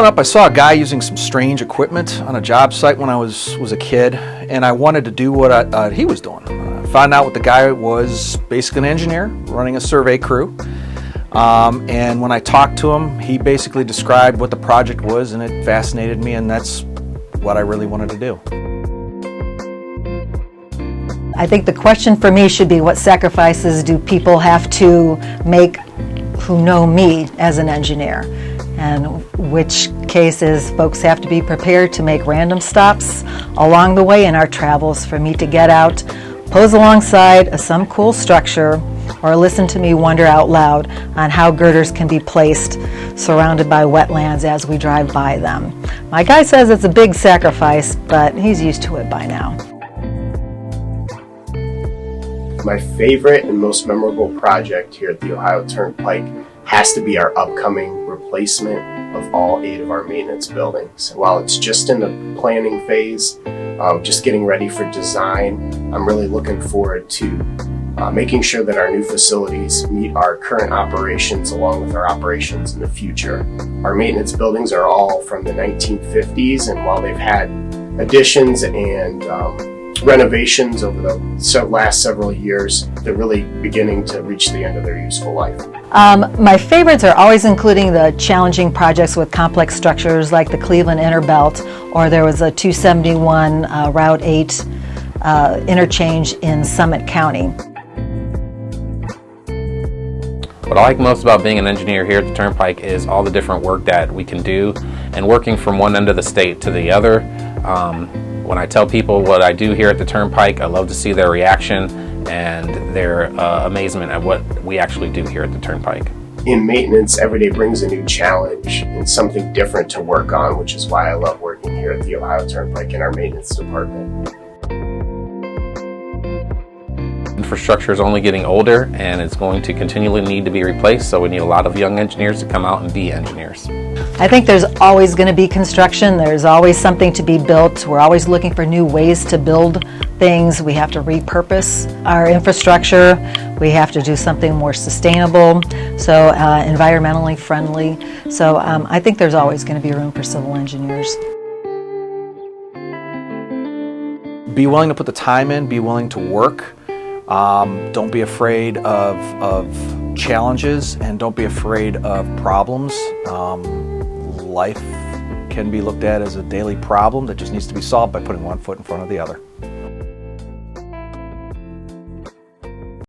up, I saw a guy using some strange equipment on a job site when I was a kid, and I wanted to do what he was doing. I found out what the guy was, basically an engineer running a survey crew. And when I talked to him, he basically described what the project was, and it fascinated me, and that's what I really wanted to do. I think the question for me should be, what sacrifices do people have to make who know me as an engineer? And which cases folks have to be prepared to make random stops along the way in our travels for me to get out, pose alongside some cool structure, or listen to me wonder out loud on how girders can be placed surrounded by wetlands as we drive by them. My guy says it's a big sacrifice, but he's used to it by now. My favorite and most memorable project here at the Ohio Turnpike has to be our upcoming replacement of all 8 of our maintenance buildings. While it's just in the planning phase, just getting ready for design, I'm really looking forward to making sure that our new facilities meet our current operations along with our operations in the future. Our maintenance buildings are all from the 1950s, and while they've had additions and renovations over the last several years, they're really beginning to reach the end of their useful life. My favorites are always including the challenging projects with complex structures like the Cleveland Inner Belt, or there was a 271 Route 8 interchange in Summit County. What I like most about being an engineer here at the Turnpike is all the different work that we can do, and working from one end of the state to the other. When I tell people what I do here at the Turnpike, I love to see their reaction and their amazement at what we actually do here at the Turnpike. In maintenance, every day brings a new challenge and something different to work on, which is why I love working here at the Ohio Turnpike in our maintenance department. Infrastructure is only getting older, and it's going to continually need to be replaced, so we need a lot of young engineers to come out and be engineers. I think there's always going to be construction. There's always something to be built. We're always looking for new ways to build things. We have to repurpose our infrastructure. We have to do something more sustainable, so environmentally friendly. So I think there's always going to be room for civil engineers. Be willing to put the time in, be willing to work. Don't be afraid of challenges, and don't be afraid of problems. Life can be looked at as a daily problem that just needs to be solved by putting one foot in front of the other.